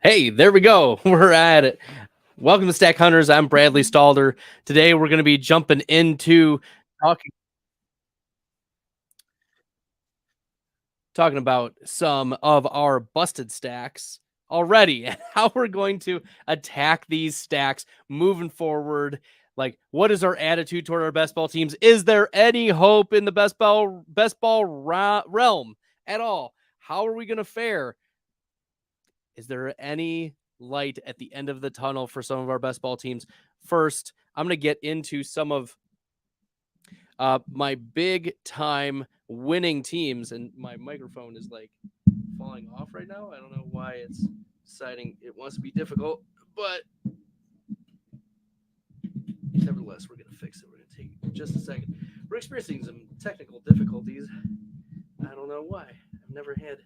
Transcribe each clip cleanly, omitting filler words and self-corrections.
Hey, there we go. We're at it. Welcome to Stack Hunters. I'm Bradley Stalder. Today we're going to be jumping into talking talking about some of our busted stacks already and how we're going to attack these stacks moving forward. Like, what is our attitude toward our best ball teams? Is there any hope in the best ball realm at all? How are we going to fare? Is there any light at the end of the tunnel for some of our best ball teams? First, I'm going to get into some of my big time winning teams, and my microphone is like falling off right now. I don't know why it's deciding it wants to be difficult, but nevertheless, we're going to fix it. We're going to take just a second. We're experiencing some technical difficulties. I don't know why. I've never had an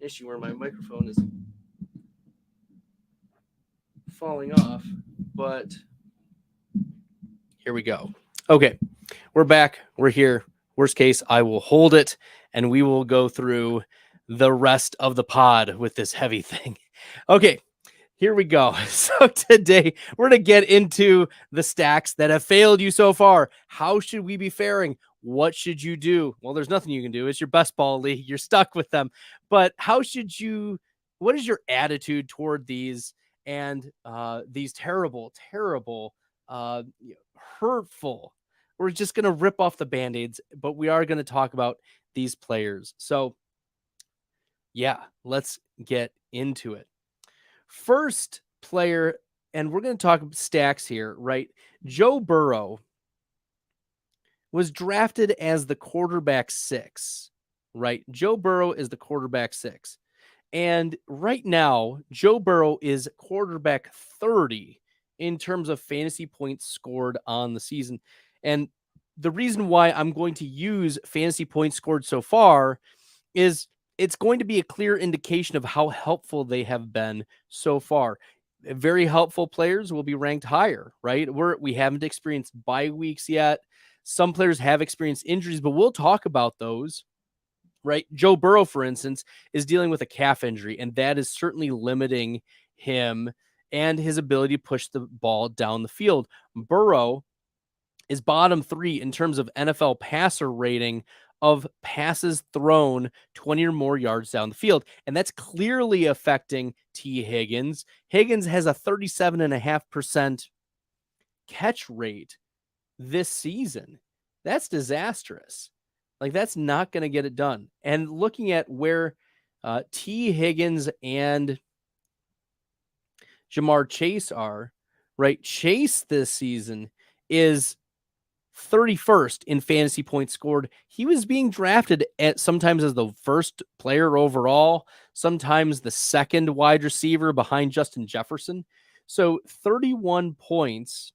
issue where my microphone is falling off, but here we go. Okay, we're back. We're here. Worst case, I will hold it and we will go through the rest of the pod with this heavy thing. Okay, here we go. So today we're going to get into the stacks that have failed you so far. How should we be faring? What should you do? Well, there's nothing you can do. It's your best ball league. You're stuck with them. But what is your attitude toward these and these terrible, terrible, hurtful? We're just going to rip off the band-aids, but we are going to talk about these players. So yeah, let's get into it. First player, and we're going to talk stacks here, right? Joe Burrow was drafted as the quarterback 6, right? Joe Burrow is the quarterback 6. And right now, Joe Burrow is quarterback 30 in terms of fantasy points scored on the season. And the reason why I'm going to use fantasy points scored so far is it's going to be a clear indication of how helpful they have been so far. Very helpful players will be ranked higher, right? We haven't experienced bye weeks yet. Some players have experienced injuries, but we'll talk about those, right? Joe Burrow, for instance, is dealing with a calf injury, and that is certainly limiting him and his ability to push the ball down the field. Burrow is bottom 3 in terms of NFL passer rating of passes thrown 20 or more yards down the field. And that's clearly affecting T. Higgins. Higgins has a 37.5% catch rate this season. That's disastrous. Like, that's not going to get it done. And looking at where T. Higgins and Jamar Chase are, right? Chase this season is 31st in fantasy points scored. He was being drafted at sometimes as the first player overall, sometimes the second wide receiver behind Justin Jefferson. So 31 points,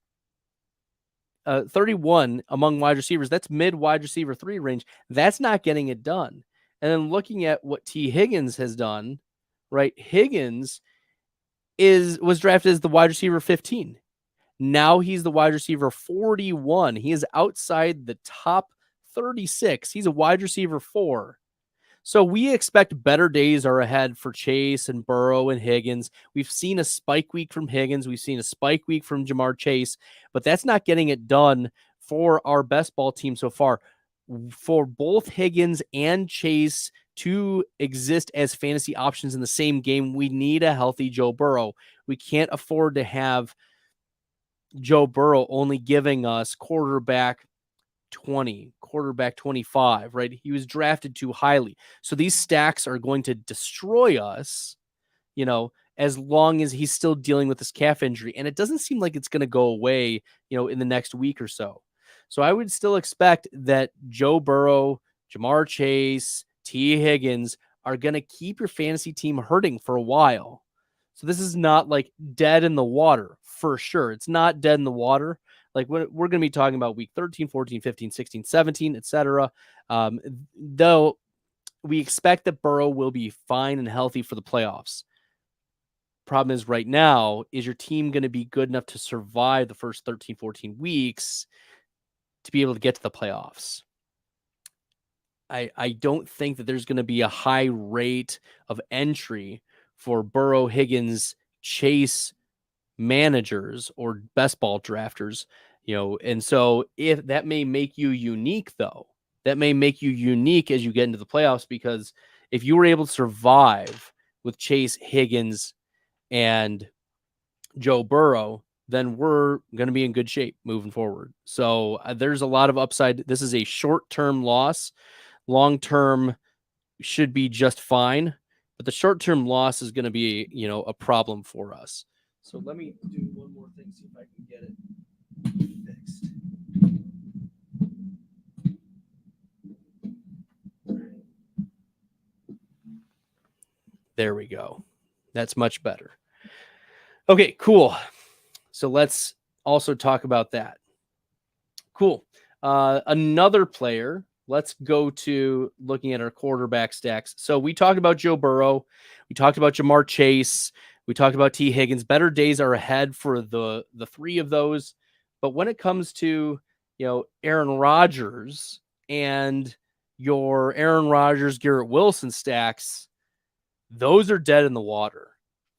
31 among wide receivers. That's mid wide receiver 3 range. That's not getting it done. And then looking at what T. Higgins has done, right? Higgins was drafted as the wide receiver 15. Now he's the wide receiver 41. He is outside the top 36. He's a wide receiver 4. So we expect better days are ahead for Chase and Burrow and Higgins. We've seen a spike week from Higgins. We've seen a spike week from Jamar Chase, but that's not getting it done for our best ball team so far. For both Higgins and Chase to exist as fantasy options in the same game, we need a healthy Joe Burrow. We can't afford to have Joe Burrow only giving us quarterback 20, quarterback 25, right? He was drafted too highly. So these stacks are going to destroy us, as long as he's still dealing with this calf injury. And it doesn't seem like it's going to go away, in the next week or so. So I would still expect that Joe Burrow, Jamar Chase, T. Higgins are going to keep your fantasy team hurting for a while. So this is not like dead in the water for sure. It's not dead in the water. Like, we're going to be talking about week 13, 14, 15, 16, 17, etc. Though we expect that Burrow will be fine and healthy for the playoffs. Problem is, right now, is your team going to be good enough to survive the first 13, 14 weeks to be able to get to the playoffs? I don't think that there's going to be a high rate of entry for Burrow, Higgins, Chase managers or best ball drafters, and so if that may make you unique, though, that may make you unique as you get into the playoffs, because if you were able to survive with Chase, Higgins, and Joe Burrow, then we're going to be in good shape moving forward. So there's a lot of upside. This is a short-term loss. Long-term should be just fine, but the short-term loss is going to be, a problem for us. So let me do one more thing, see if I can get it fixed. There we go. That's much better. Okay, cool. So let's also talk about that. Cool. Another player. Let's go to looking at our quarterback stacks. So we talked about Joe Burrow. We talked about Jamar Chase. We talked about T. Higgins. Better days are ahead for the three of those. But when it comes to, Aaron Rodgers and your Aaron Rodgers, Garrett Wilson stacks, those are dead in the water.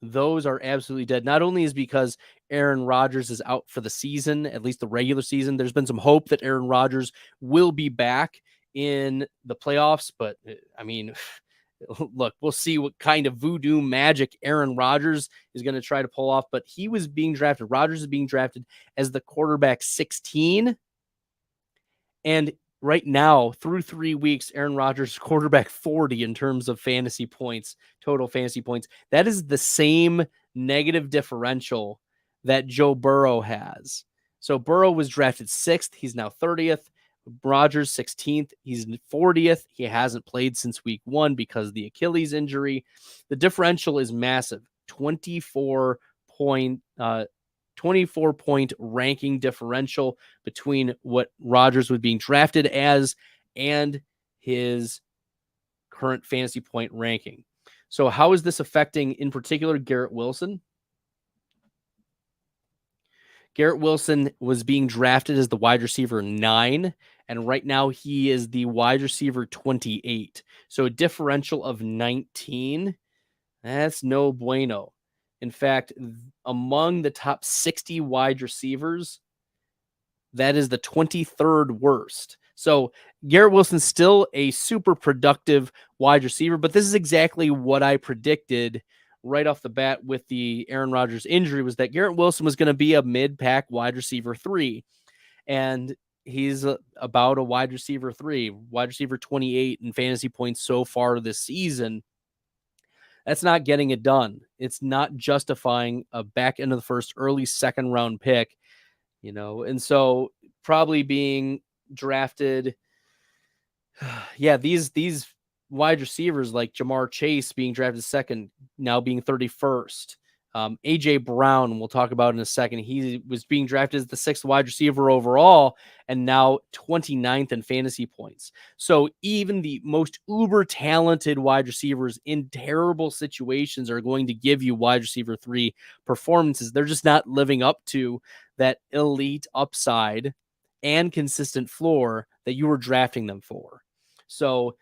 Those are absolutely dead. Not only is because Aaron Rodgers is out for the season, at least the regular season. There's been some hope that Aaron Rodgers will be back in the playoffs, but I mean, look, we'll see what kind of voodoo magic Aaron Rodgers is going to try to pull off, but he was being drafted. Rodgers is being drafted as the quarterback 16. And right now, through 3 weeks, Aaron Rodgers quarterback 40 in terms of fantasy points, total fantasy points. That is the same negative differential that Joe Burrow has. So Burrow was drafted 6th. He's now 30th. Rodgers 16th. He's 40th. He hasn't played since week 1 because of the Achilles injury. The differential is massive. 24 point ranking differential between what Rodgers was being drafted as and his current fantasy point ranking. So how is this affecting, in particular, Garrett Wilson? Garrett Wilson was being drafted as the wide receiver 9, and right now he is the wide receiver 28. So a differential of 19. That's no bueno. In fact, among the top 60 wide receivers, that is the 23rd worst. So Garrett Wilson's still a super productive wide receiver, but this is exactly what I predicted right off the bat with the Aaron Rodgers injury, was that Garrett Wilson was going to be a mid-pack wide receiver 3. And he's about a wide receiver 3, wide receiver 28 in fantasy points so far this season. That's not getting it done. It's not justifying a back end of the first, early second round pick, and so probably being drafted. Yeah, these wide receivers like Jamar Chase being drafted 2nd, now being 31st. AJ Brown, we'll talk about in a second. He was being drafted as the 6th wide receiver overall and now 29th in fantasy points. So even the most uber talented wide receivers in terrible situations are going to give you wide receiver 3 performances. They're just not living up to that elite upside and consistent floor that you were drafting them for. So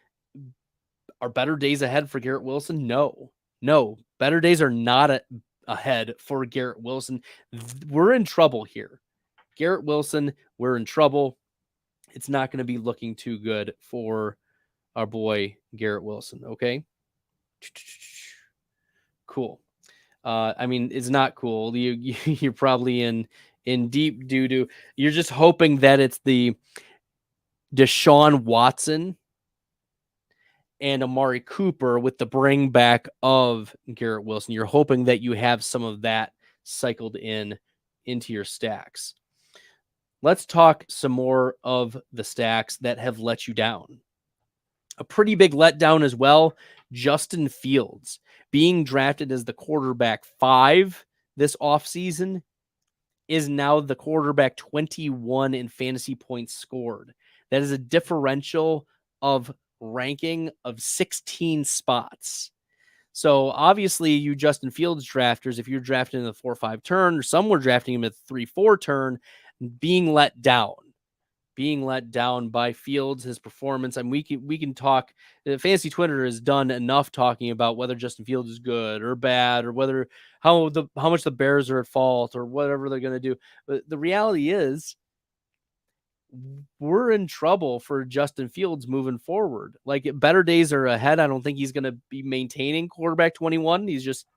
are better days ahead for Garrett Wilson? No, better days are not ahead for Garrett Wilson. We're in trouble here. Garrett Wilson, we're in trouble. It's not going to be looking too good for our boy Garrett Wilson. Okay. Cool. I mean, it's not cool. You're probably in deep doo-doo. You're just hoping that it's the Deshaun Watson and Amari Cooper with the bring back of Garrett Wilson. You're hoping that you have some of that cycled into your stacks. Let's talk some more of the stacks that have let you down. A pretty big letdown as well. Justin Fields being drafted as the quarterback 5 this offseason is now the quarterback 21 in fantasy points scored. That is a differential of ranking of 16 spots. So obviously you Justin Fields drafters, if you're drafting in the 4-5 turn, or some were drafting him at the 3-4 turn, being let down being let down by Fields, his performance. I mean, we can talk. Fantasy Twitter has done enough talking about whether Justin Fields is good or bad, or whether how much the Bears are at fault, or whatever they're going to do. But the reality is, we're in trouble for Justin Fields moving forward. Like, better days are ahead. I don't think he's going to be maintaining quarterback 21. He's just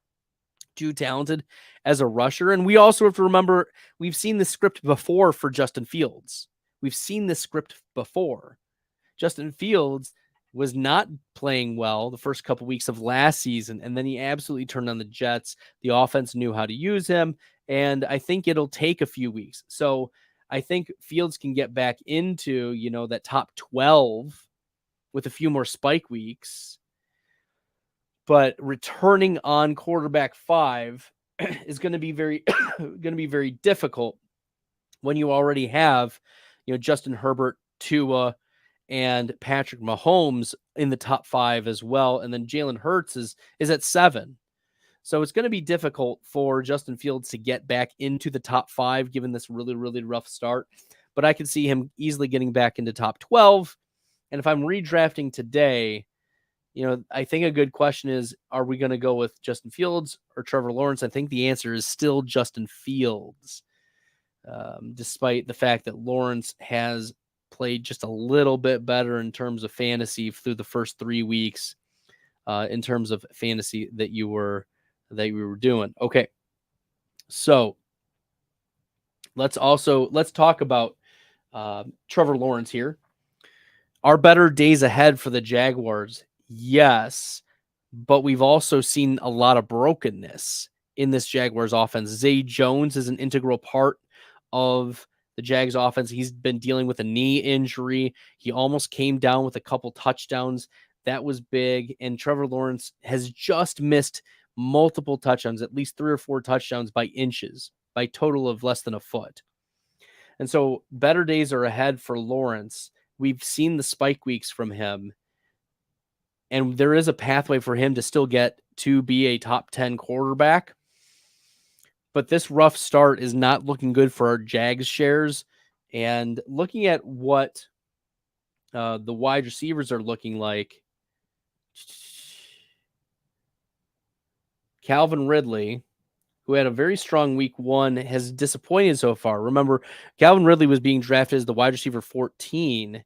too talented as a rusher. And we also have to remember, we've seen the script before for Justin Fields. We've seen this script before. Justin Fields was not playing well the first couple weeks of last season, and then he absolutely turned on the Jets. The offense knew how to use him, and I think it'll take a few weeks. So I think Fields can get back into, that top 12 with a few more spike weeks. But returning on quarterback 5 is going to be very difficult when you already have, Justin Herbert, Tua, and Patrick Mahomes in the top 5 as well. And then Jalen Hurts is at 7. So it's going to be difficult for Justin Fields to get back into the top 5, given this really, really rough start. But I could see him easily getting back into top 12. And if I'm redrafting today, I think a good question is, are we going to go with Justin Fields or Trevor Lawrence? I think the answer is still Justin Fields, despite the fact that Lawrence has played just a little bit better in terms of fantasy through the first 3 weeks, in terms of fantasy that you were doing. Okay. So let's talk about Trevor Lawrence here. Are better days ahead for the Jaguars? Yes, but we've also seen a lot of brokenness in this Jaguars offense. Zay Jones is an integral part of the Jags offense. He's been dealing with a knee injury. He almost came down with a couple touchdowns. That was big. And Trevor Lawrence has just missed multiple touchdowns, at least 3 or 4 touchdowns by inches, by total of less than a foot. And so better days are ahead for Lawrence. We've seen the spike weeks from him, and there is a pathway for him to still get to be a top 10 quarterback. But this rough start is not looking good for our Jags shares. And looking at what the wide receivers are looking like, Calvin Ridley, who had a very strong week 1, has disappointed so far. Remember, Calvin Ridley was being drafted as the wide receiver 14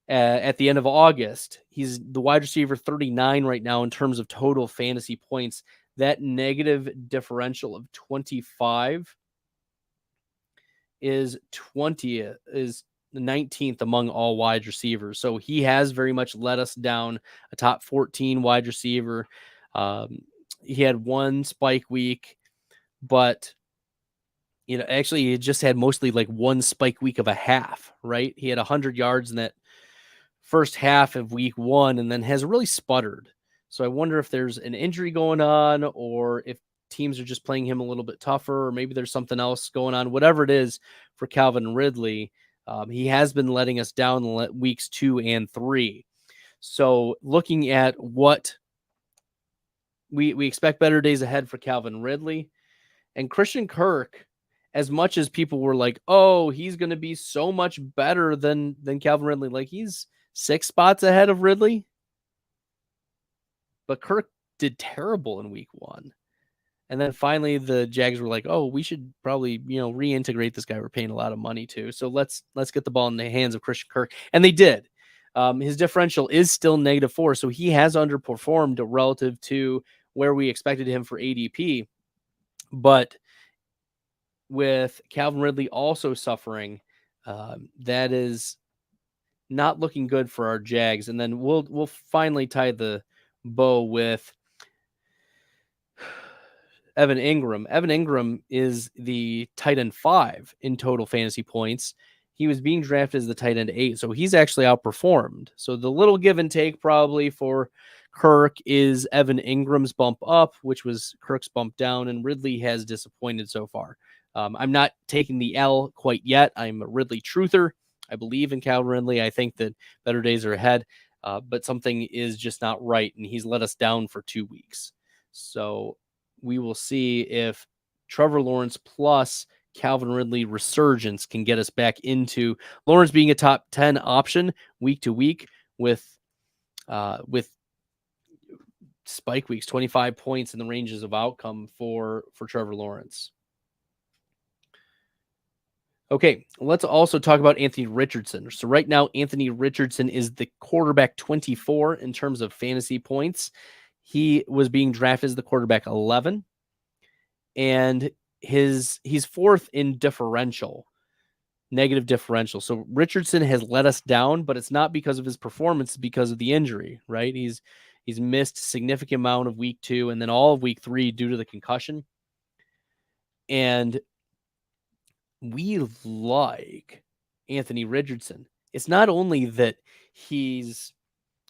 at the end of August. He's the wide receiver 39 right now in terms of total fantasy points. That negative differential of 25 is 19th among all wide receivers. So he has very much let us down, a top 14 wide receiver. He had 1 spike week, but actually he just had mostly like 1 spike week of a half, right? He had 100 yards in that first half of week 1 and then has really sputtered. So I wonder if there's an injury going on, or if teams are just playing him a little bit tougher, or maybe there's something else going on. Whatever it is for Calvin Ridley, he has been letting us down weeks 2 and 3. So looking at what we expect better days ahead for Calvin Ridley and Christian Kirk. As much as people were like, oh, he's going to be so much better than Calvin Ridley. Like, he's 6 spots ahead of Ridley. But Kirk did terrible in week 1. And then finally the Jags were like, oh, we should probably, reintegrate this guy we're paying a lot of money to. So let's get the ball in the hands of Christian Kirk. And they did. His differential is still -4. So he has underperformed relative to where we expected him for ADP. But with Calvin Ridley also suffering, that is not looking good for our Jags. And then we'll finally tie the bow with Evan Ingram. Evan Ingram is the tight end 5 in total fantasy points. He was being drafted as the tight end 8, so he's actually outperformed. So the little give and take probably for Kirk is Evan Ingram's bump up, which was Kirk's bump down, and Ridley has disappointed so far. I'm not taking the L quite yet. I'm a Ridley truther. I believe in Calvin Ridley. I think that better days are ahead, but something is just not right, and he's let us down for 2 weeks. So we will see if Trevor Lawrence plus Calvin Ridley resurgence can get us back into Lawrence being a top 10 option week to week with spike weeks, 25 points in the ranges of outcome for Trevor Lawrence. Okay, let's also talk about Anthony Richardson. So right now, Anthony Richardson is the quarterback 24 in terms of fantasy points. He was being drafted as the quarterback 11, and he's fourth in differential, negative differential. So Richardson has let us down, but it's not because of his performance, it's because of the injury, right? He's missed a significant amount of week 2 and then all of week 3 due to the concussion. And we like Anthony Richardson. It's not only that he's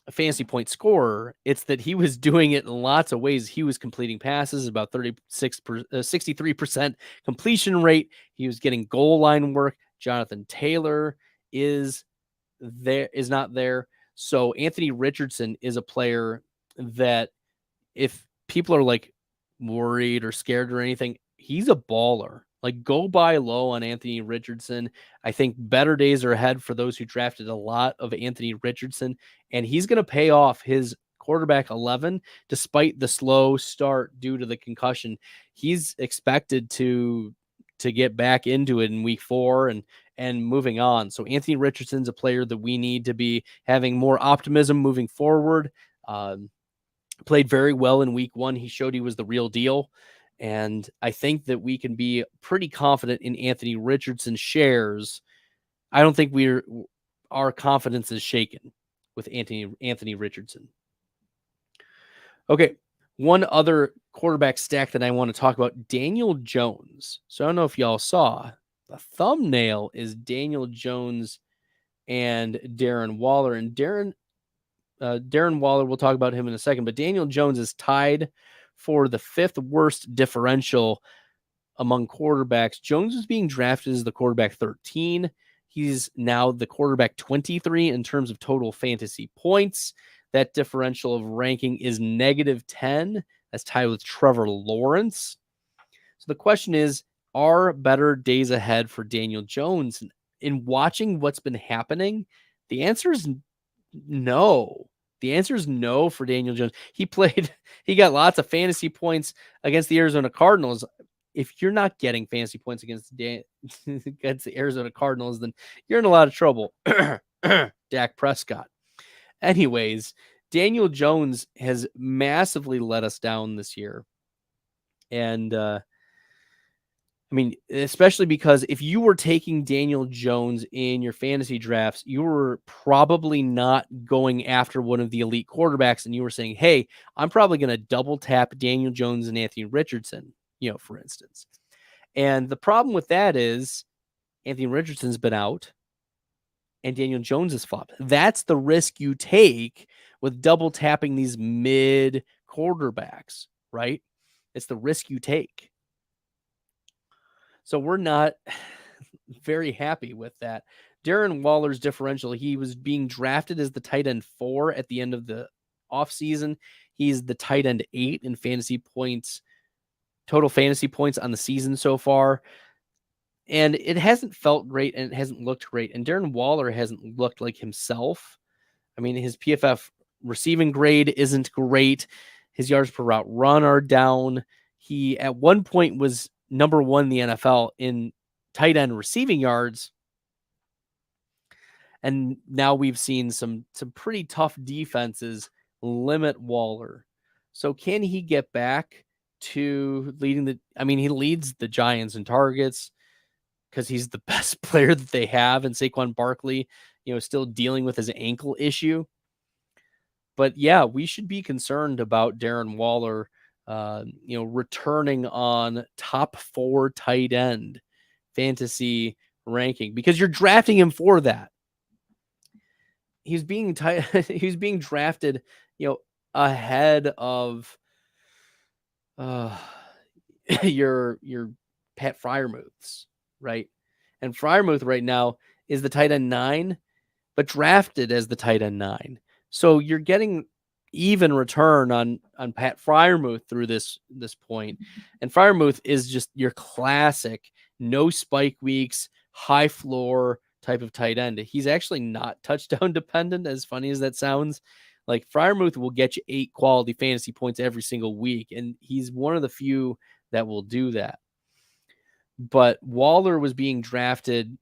a fantasy point scorer, it's that he was doing it in lots of ways. He was completing passes, about 63% completion rate. He was getting goal line work. Jonathan Taylor is not there. So Anthony Richardson is a player that if people are like worried or scared or anything, he's a baller. Like, go buy low on Anthony Richardson. I think better days are ahead for those who drafted a lot of Anthony Richardson, and he's going to pay off his quarterback 11 despite the slow start due to the concussion. He's expected to get back into it in week 4 and moving on. So Anthony Richardson's a player that we need to be having more optimism moving forward. Played very well in week 1. He showed he was the real deal. And I think that we can be pretty confident in Anthony Richardson's shares. I don't think our confidence is shaken with Anthony Richardson. Okay, one other quarterback stack that I want to talk about, Daniel Jones. So I don't know if y'all saw, the thumbnail is Daniel Jones and Darren Waller. And Darren Waller, we'll talk about him in a second, but Daniel Jones is tied for the 5th worst differential among quarterbacks. Jones was being drafted as the quarterback 13. He's now the quarterback 23 in terms of total fantasy points. That differential of ranking is -10. That's tied with Trevor Lawrence. So the question is, are better days ahead for Daniel Jones? In watching what's been happening, the answer is no. The answer is no for Daniel Jones. He got lots of fantasy points against the Arizona Cardinals. If you're not getting fantasy points against the Arizona Cardinals, then you're in a lot of trouble. Dak Prescott. Anyways, Daniel Jones has massively let us down this year. And, I mean, especially because if you were taking Daniel Jones in your fantasy drafts, you were probably not going after one of the elite quarterbacks, and you were saying, hey, I'm probably going to double tap Daniel Jones and Anthony Richardson, for instance. And the problem with that is Anthony Richardson's been out and Daniel Jones has flopped. That's the risk you take with double tapping these mid quarterbacks, right? It's the risk you take. So we're not very happy with that. Darren Waller's differential, he was being drafted as the tight end 4 at the end of the offseason. He's the tight end 8 in fantasy points, total fantasy points on the season so far. And it hasn't felt great and it hasn't looked great. And Darren Waller hasn't looked like himself. I mean, his PFF receiving grade isn't great. His yards per route run are down. He at one point was number 1 in the NFL in tight end receiving yards. And now we've seen some pretty tough defenses limit Waller. So can he get back to leading he leads the Giants in targets because he's the best player that they have, and Saquon Barkley, still dealing with his ankle issue. But yeah, we should be concerned about Darren Waller, returning on top 4 tight end fantasy ranking because you're drafting him for that. He's being drafted, ahead of your Pat Freiermuths, right? And Freiermuth right now is the tight end 9, but drafted as the tight end 9. So you're getting even return on Pat Freiermuth through this point. And Freiermuth is just your classic no spike weeks, high floor type of tight end. He's actually not touchdown dependent, as funny as that sounds. Like Freiermuth will get you 8 quality fantasy points every single week, and he's one of the few that will do that. But Waller was being drafted,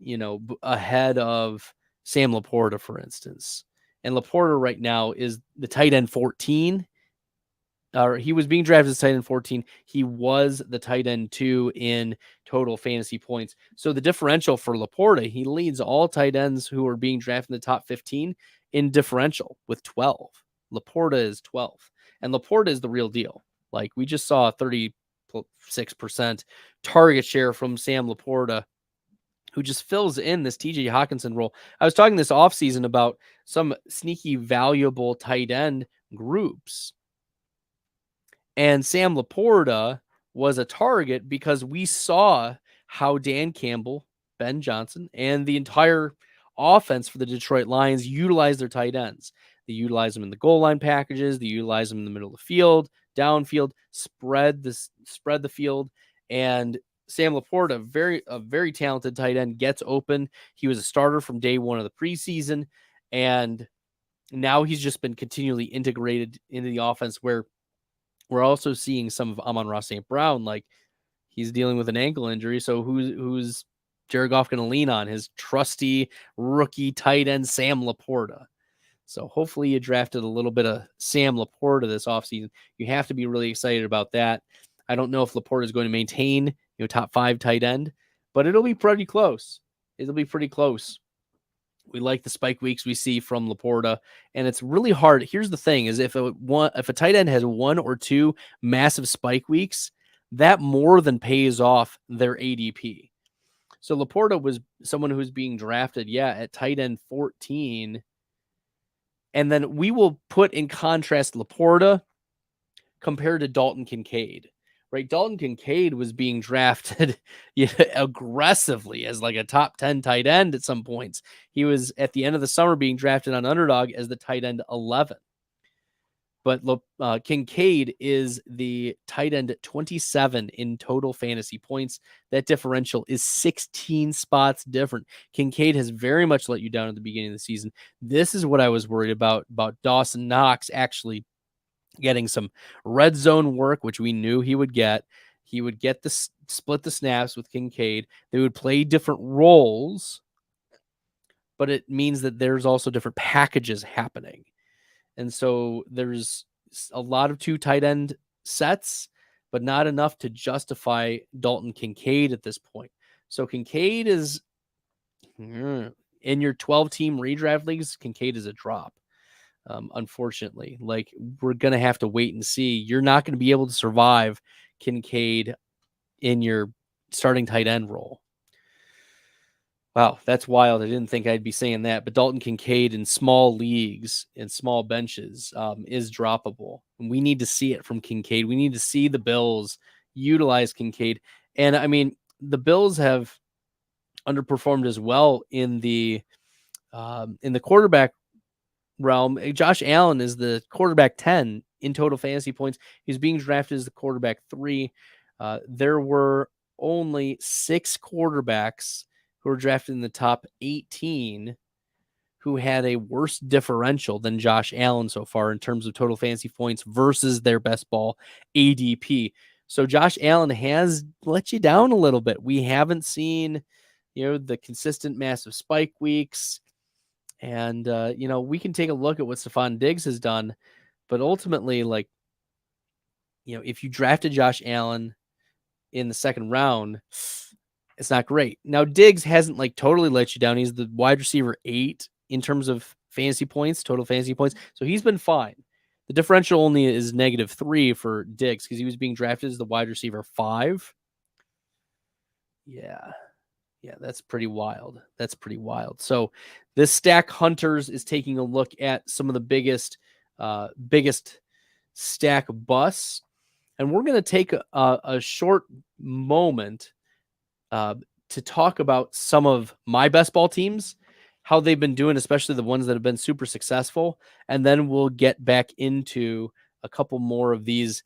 ahead of Sam Laporta, for instance. And Laporta right now is the tight end 14. He was being drafted as tight end 14. He was the tight end 2 in total fantasy points. So the differential for Laporta, he leads all tight ends who are being drafted in the top 15 in differential with 12. Laporta is 12. And Laporta is the real deal. Like, we just saw a 36% target share from Sam Laporta, who just fills in this TJ Hawkinson role. I was talking this offseason about some sneaky valuable tight end groups. And Sam Laporta was a target because we saw how Dan Campbell, Ben Johnson, and the entire offense for the Detroit Lions utilize their tight ends. They utilize them in the goal line packages. They utilize them in the middle of the field, downfield, spread the field. And Sam Laporta, a very talented tight end, gets open. He was a starter from day one of the preseason, and now he's just been continually integrated into the offense, where we're also seeing some of Amon-Ra St. Brown. Like, he's dealing with an ankle injury. So who's Jared Goff going to lean on? His trusty rookie tight end, Sam Laporta. So hopefully you drafted a little bit of Sam Laporta this offseason. You have to be really excited about that. I don't know if Laporta is going to maintain, top 5 tight end, but it'll be pretty close. It'll be pretty close. We like the spike weeks we see from Laporta, and it's really hard. Here's the thing: is if a tight end has 1 or 2 massive spike weeks, that more than pays off their ADP. So Laporta was someone who's being drafted, at tight end 14, and then we will put in contrast Laporta compared to Dalton Kincaid. Right, Dalton Kincaid was being drafted aggressively as like a top 10 tight end at some points. He was at the end of the summer being drafted on Underdog as the tight end 11. But Kincaid is the tight end 27 in total fantasy points. That differential is 16 spots different. Kincaid has very much let you down at the beginning of the season. This is what I was worried about Dawson Knox actually getting some red zone work, which we knew he would get. He would get split the snaps with Kincaid. They would play different roles, but it means that there's also different packages happening. And so there's a lot of 2 tight end sets, but not enough to justify Dalton Kincaid at this point. So Kincaid is in your 12-team redraft leagues. Kincaid is a drop. Unfortunately, like, we're going to have to wait and see. You're not going to be able to survive Kincaid in your starting tight end role. Wow, that's wild. I didn't think I'd be saying that, but Dalton Kincaid in small leagues and small benches is droppable. And we need to see it from Kincaid. We need to see the Bills utilize Kincaid. And I mean, the Bills have underperformed as well in the quarterback realm. Josh Allen is the quarterback 10 in total fantasy points. He's being drafted as the quarterback 3. There were only 6 quarterbacks who were drafted in the top 18 who had a worse differential than Josh Allen so far in terms of total fantasy points versus their best ball ADP. So Josh Allen has let you down a little bit. We haven't seen, the consistent massive spike weeks. And, we can take a look at what Stephon Diggs has done, but ultimately, like, if you drafted Josh Allen in the second round, it's not great. Now, Diggs hasn't like totally let you down. He's the wide receiver 8 in terms of fantasy points, total fantasy points. So he's been fine. The differential only is -3 for Diggs because he was being drafted as the wide receiver 5. Yeah, that's pretty wild. So this Stack Hunters is taking a look at some of the biggest stack busts. And we're going to take a short moment to talk about some of my best ball teams, how they've been doing, especially the ones that have been super successful. And then we'll get back into a couple more of these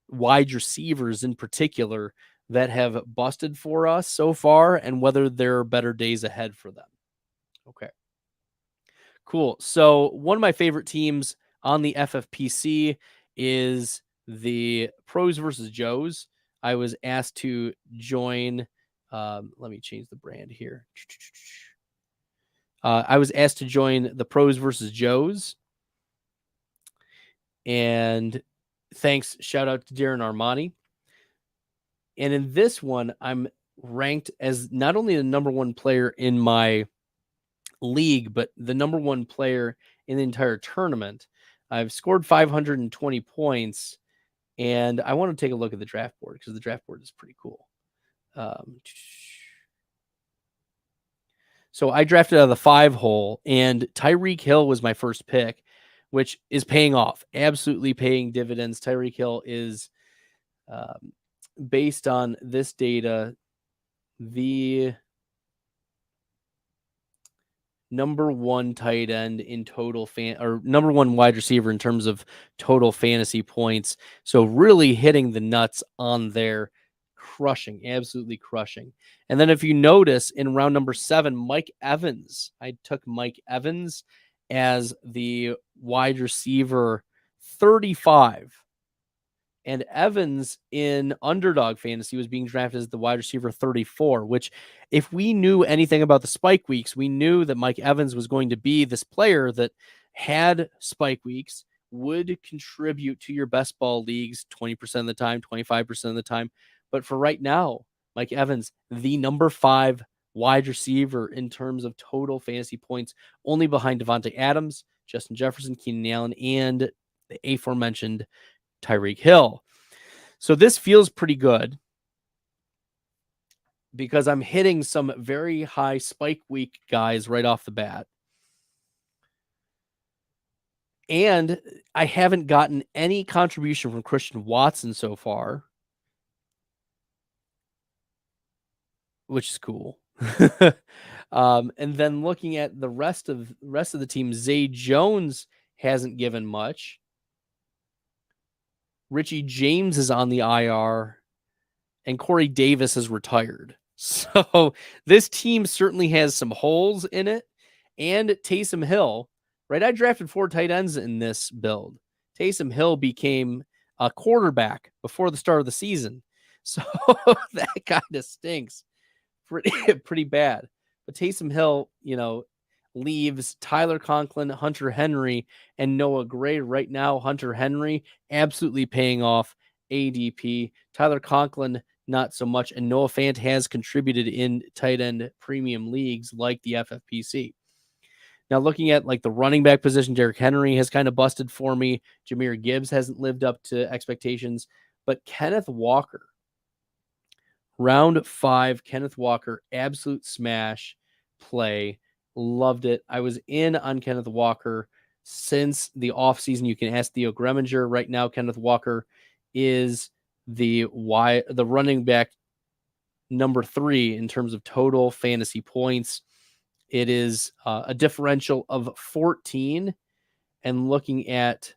wide receivers in particular that have busted for us so far and whether there are better days ahead for them. Okay. Cool. So one of my favorite teams on the FFPC is the Pros versus Joes. I was asked to join. Let me change the brand here. I was asked to join the Pros versus Joes. And thanks, shout out to Darren Armani. And in this one, I'm ranked as not only the number one player in my league, but the number one player in the entire tournament. I've scored 520 points, and I want to take a look at the draft board because the draft board is pretty cool. So I drafted out of the 5 hole, and Tyreek Hill was my first pick, which is paying off, absolutely paying dividends. Tyreek Hill is, based on this data, the number one tight end in total or number one wide receiver in terms of total fantasy points. So really hitting the nuts on there, crushing, absolutely crushing. And then if you notice in round number 7, Mike Evans, I took Mike Evans as the wide receiver 35. And Evans in underdog fantasy was being drafted as the wide receiver 34, which if we knew anything about the spike weeks, we knew that Mike Evans was going to be this player that had spike weeks, would contribute to your best ball leagues 20% of the time, 25% of the time. But for right now, Mike Evans, the number 5 wide receiver in terms of total fantasy points, only behind Devontae Adams, Justin Jefferson, Keenan Allen, and the aforementioned Tyreek Hill. So this feels pretty good because I'm hitting some very high spike week guys right off the bat. And I haven't gotten any contribution from Christian Watson so far, which is cool. And then looking at the rest of the team, Zay Jones hasn't given much. Richie James is on the IR, and Corey Davis has retired. So this team certainly has some holes in it. And Taysom Hill, right? I drafted 4 tight ends in this build. Taysom Hill became a quarterback before the start of the season. So that kind of stinks pretty bad. But Taysom Hill, leaves Tyler Conklin, Hunter Henry, and Noah Gray. Right now, Hunter Henry absolutely paying off ADP. Tyler Conklin, not so much. And Noah Fant has contributed in tight end premium leagues like the FFPC. Now, looking at like the running back position, Derrick Henry has kind of busted for me. Jahmyr Gibbs hasn't lived up to expectations. But Kenneth Walker, round 5, Kenneth Walker, absolute smash play. Loved it. I was in on Kenneth Walker since the offseason. You can ask Theo Greminger. Right now, Kenneth Walker is the running back number 3 in terms of total fantasy points. It is a differential of 14. And looking at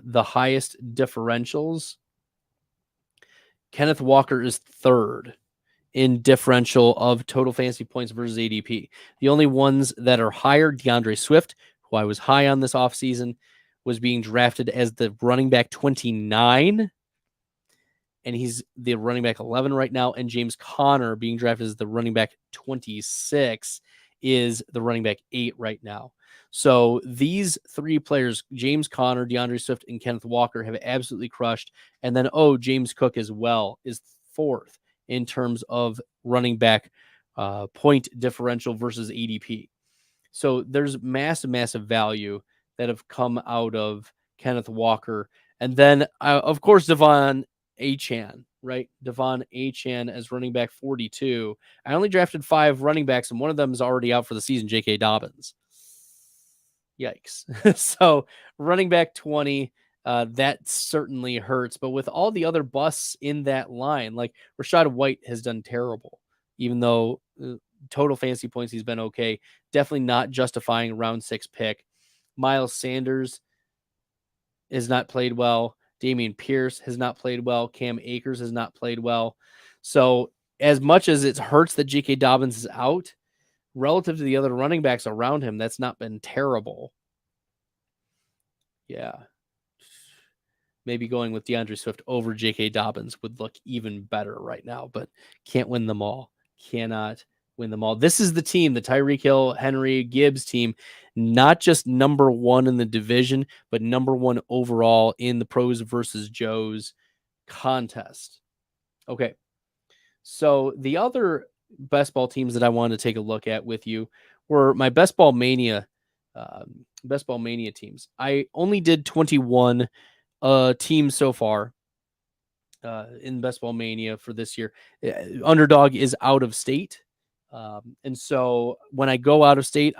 the highest differentials, Kenneth Walker is 3rd in differential of total fantasy points versus ADP. The only ones that are higher, DeAndre Swift, who I was high on this offseason, was being drafted as the running back 29, and he's the running back 11 right now. And James Conner, being drafted as the running back 26, is the running back 8 right now. So these 3 players, James Conner, DeAndre Swift, and Kenneth Walker, have absolutely crushed. And then, James Cook as well is 4th in terms of running back point differential versus ADP. So there's massive value that have come out of Kenneth Walker. And then, of course, Devon Achane, right? Devon Achane as running back 42. I only drafted 5 running backs, and one of them is already out for the season, J.K. Dobbins. Yikes. So running back 20, that certainly hurts. But with all the other busts in that line, like Rachaad White has done terrible, even though total fantasy points, he's been okay. Definitely not justifying round 6 pick. Miles Sanders has not played well. Dameon Pierce has not played well. Cam Akers has not played well. So as much as it hurts that J.K. Dobbins is out, relative to the other running backs around him, that's not been terrible. Yeah. Maybe going with DeAndre Swift over J.K. Dobbins would look even better right now, but can't win them all. Cannot win them all. This is the team, the Tyreek Hill, Henry, Gibbs team, not just number one in the division, but number one overall in the pros versus Joes contest. Okay. So the other best ball teams that I wanted to take a look at with you were my best ball mania teams. I only did 21 teams so far in Best Ball Mania for this year. Underdog is out of state. And so when I go out of state,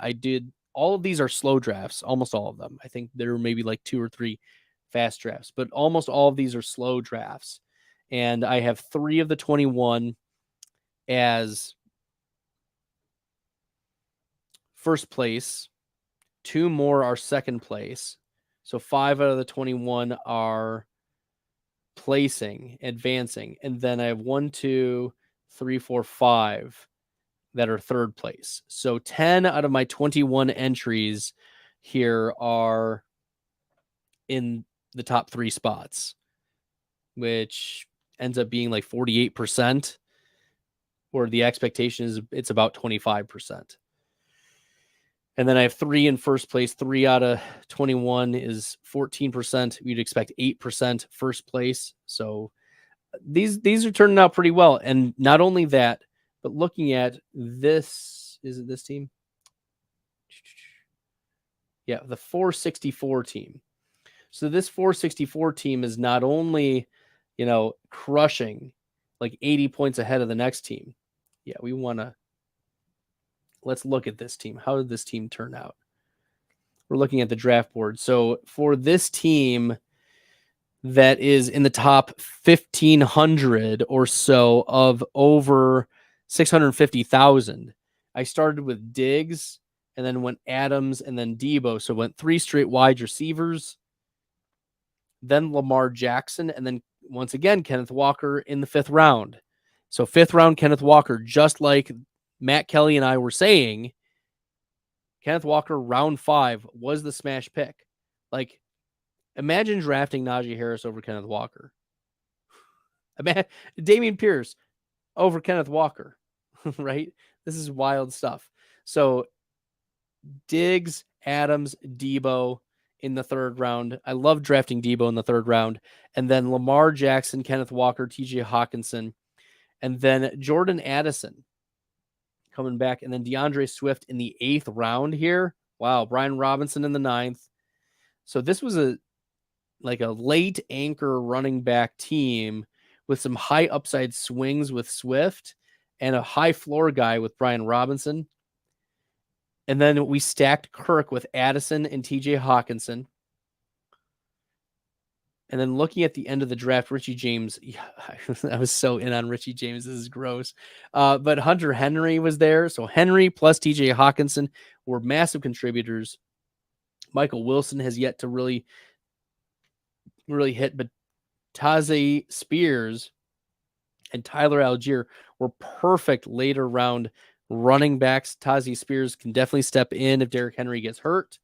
all of these are slow drafts, almost all of them. I think there are maybe like 2 or 3 fast drafts, but almost all of these are slow drafts. And I have 3 of the 21 as first place. 2 more are second place. So 5 out of the 21 are advancing. And then I have 1, 2, 3, 4, 5 that are third place. So 10 out of my 21 entries here are in the top 3 spots, which ends up being like 48%, or the expectation is it's about 25%. And then I have 3 in first place. 3 out of 21 is 14%. You'd expect 8% first place. So these are turning out pretty well. And not only that, but looking at this, is it this team? Yeah, the 464 team. So this 464 team is not only, crushing like 80 points ahead of the next team. Yeah, let's look at this team. How did this team turn out? We're looking at the draft board. So for this team that is in the top 1,500 or so of over 650,000, I started with Diggs and then went Adams and then Debo. So went 3 straight wide receivers, then Lamar Jackson, and then once again, Kenneth Walker in the 5th round. So 5th round, Kenneth Walker, just like Matt Kelly and I were saying, Kenneth Walker, round 5, was the smash pick. Like, imagine drafting Najee Harris over Kenneth Walker. Dameon Pierce over Kenneth Walker, right? This is wild stuff. So Diggs, Adams, Debo in the 3rd round. I love drafting Debo in the 3rd round. And then Lamar Jackson, Kenneth Walker, TJ Hawkinson, and then Jordan Addison coming back, and then DeAndre Swift in the 8th round here. Wow, Brian Robinson in the 9th. So this was a late anchor running back team with some high upside swings with Swift and a high floor guy with Brian Robinson. And then we stacked Kirk with Addison and TJ Hawkinson. And then looking at the end of the draft, Richie James, I was so in on Richie James. This is gross. But Hunter Henry was there. So Henry plus TJ Hawkinson were massive contributors. Michael Wilson has yet to really hit, but Tajay Spears and Tyler Algier were perfect later round running backs. Tajay Spears can definitely step in if Derrick Henry gets hurt.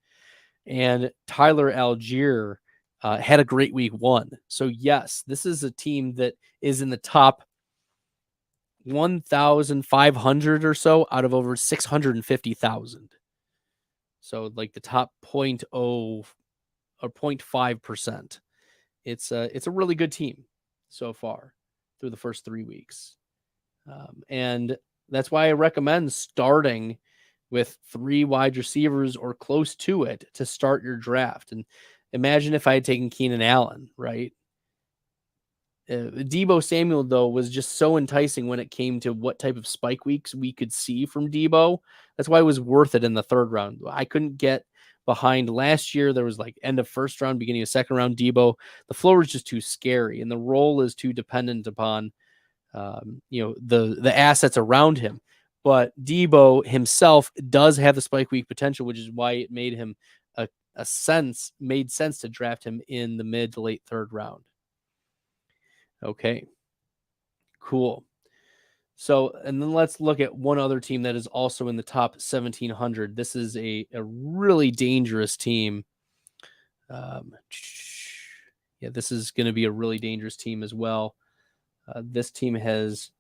And Tyler Algier had a great week 1. So yes, this is a team that is in the top 1,500 or so out of over 650,000. So like the top 0.0 or 0.5%. It's a really good team so far through the first 3 weeks. And that's why I recommend starting with 3 wide receivers or close to it to start your draft. And imagine if I had taken Keenan Allen, right? Debo Samuel, though, was just so enticing when it came to what type of spike weeks we could see from Debo. That's why it was worth it in the 3rd round. I couldn't get behind last year. There was like end of 1st round, beginning of 2nd round Debo. The floor is just too scary, and the role is too dependent upon the assets around him. But Debo himself does have the spike week potential, which is why it made him made sense to draft him in the mid to late 3rd round. Okay, cool. So, and then let's look at one other team that is also in the top 1,700. This is a really dangerous team. Yeah, this is going to be a really dangerous team as well. This team has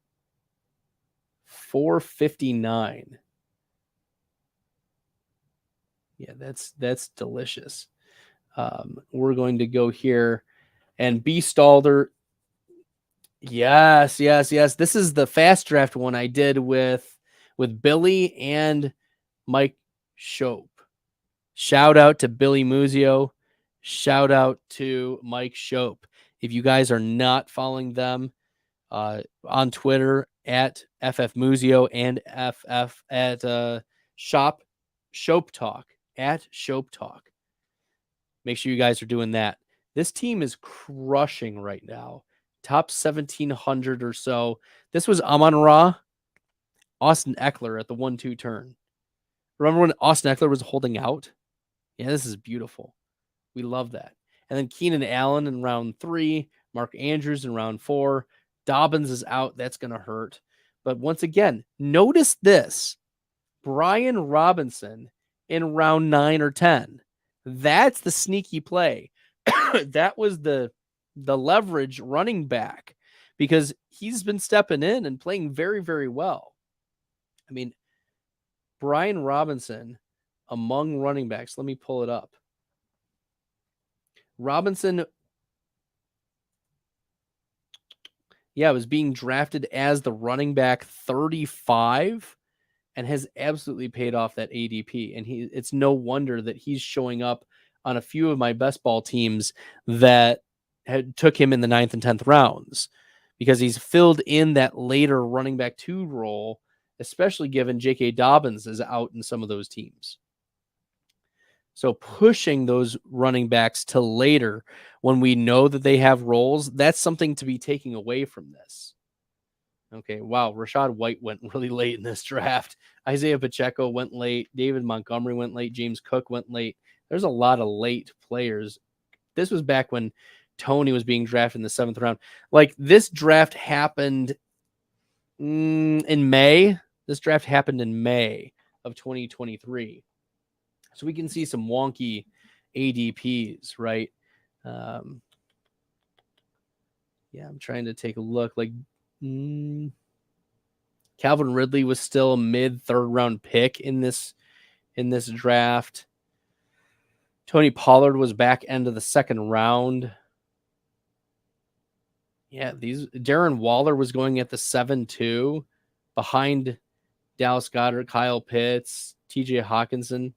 459. Yeah, that's delicious. We're going to go here and B Stalder. Yes. This is the fast draft one I did with Billy and Mike Shope. Shout out to Billy Muzio. Shout out to Mike Shope. If you guys are not following them on Twitter at FF Muzio and FF at Shope Talk at Shope Talk, make sure you guys are doing that. This team is crushing right now. Top 1,700 or so. This was Amon Ra, Austin Eckler at the 1-2 turn. Remember when Austin Eckler was holding out? Yeah, this is beautiful. We love that. And then Keenan Allen in round 3, Mark Andrews in round 4. Dobbins is out. That's going to hurt. But once again, notice this. Brian Robinson in round 9 or 10. That's the sneaky play. That was the leverage running back because he's been stepping in and playing very, very well. I mean, Brian Robinson among running backs. Let me pull it up. Robinson, was being drafted as the running back 35 and has absolutely paid off that ADP. And it's no wonder that he's showing up on a few of my best ball teams that took him in the 9th and 10th rounds because he's filled in that later running back 2 role, especially given J.K. Dobbins is out in some of those teams. So pushing those running backs to later when we know that they have roles, that's something to be taking away from this. Okay, wow, Rachaad White went really late in this draft. Isaiah Pacheco went late. David Montgomery went late. James Cook went late. There's a lot of late players. This was back when Tony was being drafted in the 7th round. Like, this draft happened in May. This draft happened in May of 2023. So we can see some wonky ADPs, right? I'm trying to take a look. Like, Calvin Ridley was still a mid-3rd round pick in this draft. Tony Pollard was back end of the 2nd round. Yeah, Darren Waller was going at the 7-2 behind Dallas Goedert, Kyle Pitts, TJ Hawkinson.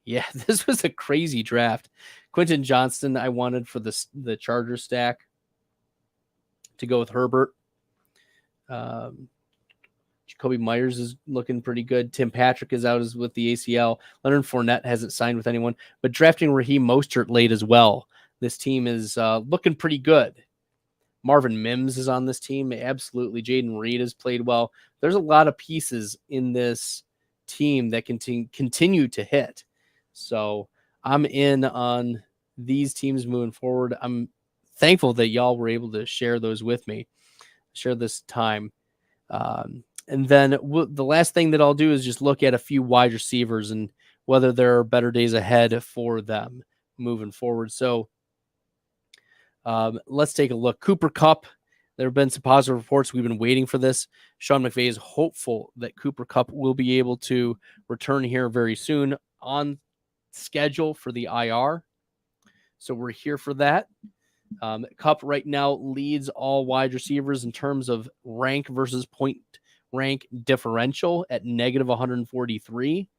Yeah, this was a crazy draft. Quentin Johnston I wanted for the Charger stack to go with Herbert. Jacoby Myers is looking pretty good. Tim Patrick is out with the ACL. Leonard Fournette hasn't signed with anyone, but drafting Raheem Mostert late as well. This team is looking pretty good. Marvin Mims is on this team. Absolutely. Jaden Reed has played well. There's a lot of pieces in this team that continue to hit. So I'm in on these teams moving forward. I'm thankful that y'all were able to share those with me, share this time. And then the last thing that I'll do is just look at a few wide receivers and whether there are better days ahead for them moving forward. So let's take a look. Cooper Kupp. There have been some positive reports. We've been waiting for this. Sean McVay is hopeful that Cooper Kupp will be able to return here very soon on schedule for the IR. So we're here for that. Kupp right now leads all wide receivers in terms of rank versus point rank differential at negative 143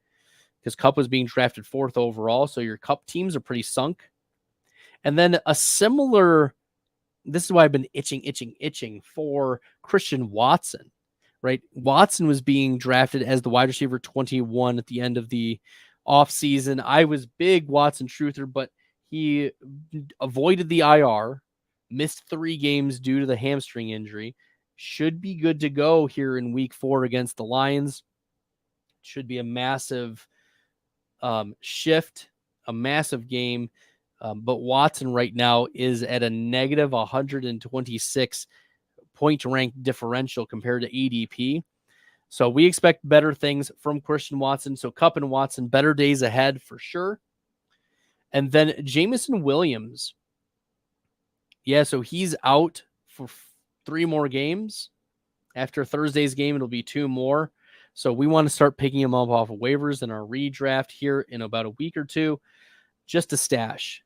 because Kupp was being drafted 4th overall. So your Kupp teams are pretty sunk. And then a similar, this is why I've been itching for Christian Watson, right? Watson was being drafted as the wide receiver 21 at the end of the offseason. I was big Watson truther, but he avoided the IR, missed 3 games due to the hamstring injury. Should be good to go here in week 4 against the Lions. Should be a massive shift, a massive game. But Watson right now is at a negative 126 point rank differential compared to ADP. So we expect better things from Christian Watson. So Kupp and Watson, better days ahead for sure. And then Jameson Williams. Yeah, so he's out for 3 more games. After Thursday's game, it'll be 2 more. So we want to start picking him up off of waivers in our redraft here in about a week or two. Just a stash.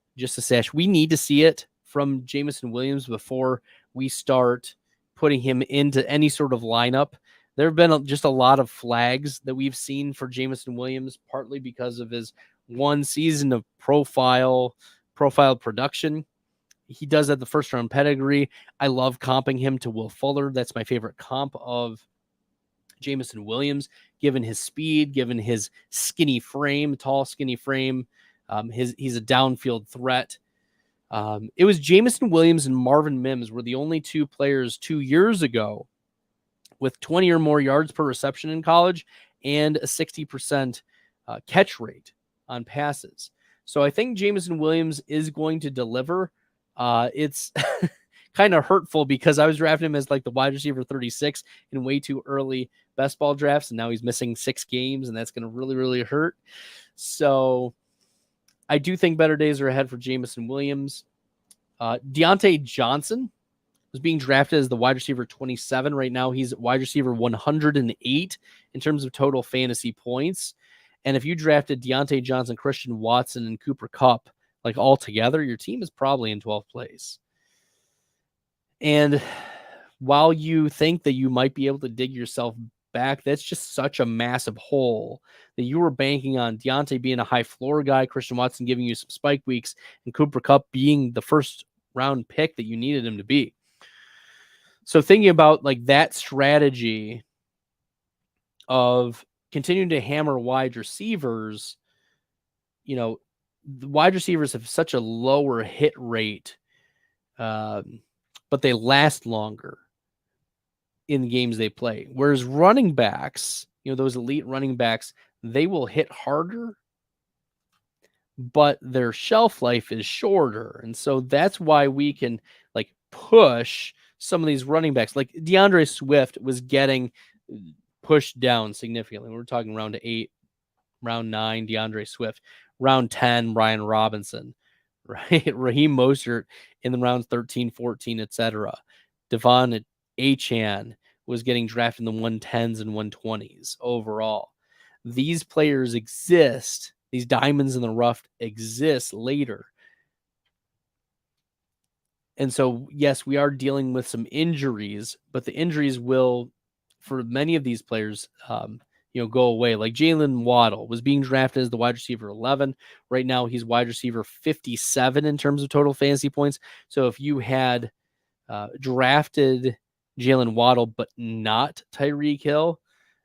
We need to see it from Jameson Williams before we start putting him into any sort of lineup. There have been just a lot of flags that we've seen for Jameson Williams, partly because of his one season of profile production. He does have the first round pedigree. I love comping him to Will Fuller. That's my favorite comp of Jameson Williams, given his speed, given his skinny frame, tall, skinny frame. He's a downfield threat. It was Jameson Williams and Marvin Mims were the only 2 players 2 years ago with 20 or more yards per reception in college and a 60% catch rate on passes. So I think Jameson Williams is going to deliver. It's kind of hurtful because I was drafting him as like the wide receiver 36 in way too early best ball drafts, and now he's missing 6 games, and that's going to really, really hurt. So I do think better days are ahead for Jameson Williams. Deontay Johnson was being drafted as the wide receiver 27. Right now, he's wide receiver 108 in terms of total fantasy points. And if you drafted Deontay Johnson, Christian Watson, and Cooper Kupp, like all together, your team is probably in 12th place. And while you think that you might be able to dig yourself back, that's just such a massive hole that you were banking on Deontay being a high floor guy, Christian Watson giving you some spike weeks, and Cooper Kupp being the first round pick that you needed him to be. So thinking about like that strategy of continuing to hammer wide receivers, the wide receivers have such a lower hit rate, but they last longer in the games they play. Whereas running backs, those elite running backs, they will hit harder, but their shelf life is shorter. And so that's why we can like push some of these running backs. Like DeAndre Swift was getting pushed down significantly. We're talking round 8, round 9, DeAndre Swift, round 10, Brian Robinson, right? Raheem Mostert in the rounds 13, 14, etc. Devon Achane was getting drafted in the 110s and 120s overall. These players exist. These diamonds in the rough exist later. And so, yes, we are dealing with some injuries, but the injuries will, for many of these players, go away. Like Jalen Waddle was being drafted as the wide receiver 11. Right now, he's wide receiver 57 in terms of total fantasy points. So if you had drafted Jalen Waddle, but not Tyreek Hill,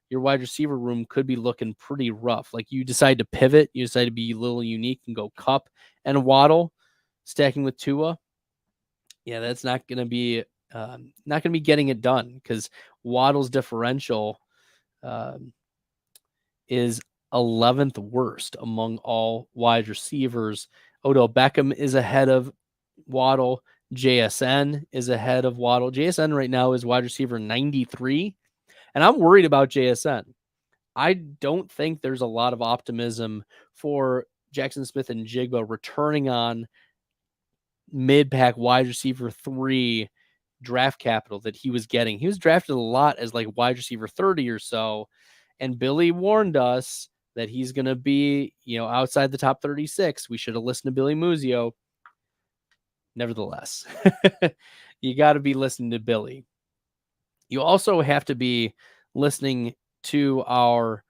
your wide receiver room could be looking pretty rough. Like you decide to pivot, you decide to be a little unique and go Kupp and Waddle, stacking with Tua. Yeah, that's not going to be getting it done because Waddle's differential is 11th worst among all wide receivers. Odell Beckham is ahead of Waddle. JSN is ahead of Waddle. JSN right now is wide receiver 93, and I'm worried about JSN. I don't think there's a lot of optimism for Jackson Smith and Jigba returning on mid-pack wide receiver 3 draft capital that he was getting. He was drafted a lot as like wide receiver 30 or so, and Billy warned us that he's going to be, outside the top 36. We should have listened to Billy Muzio. Nevertheless, you got to be listening to Billy. You also have to be listening to our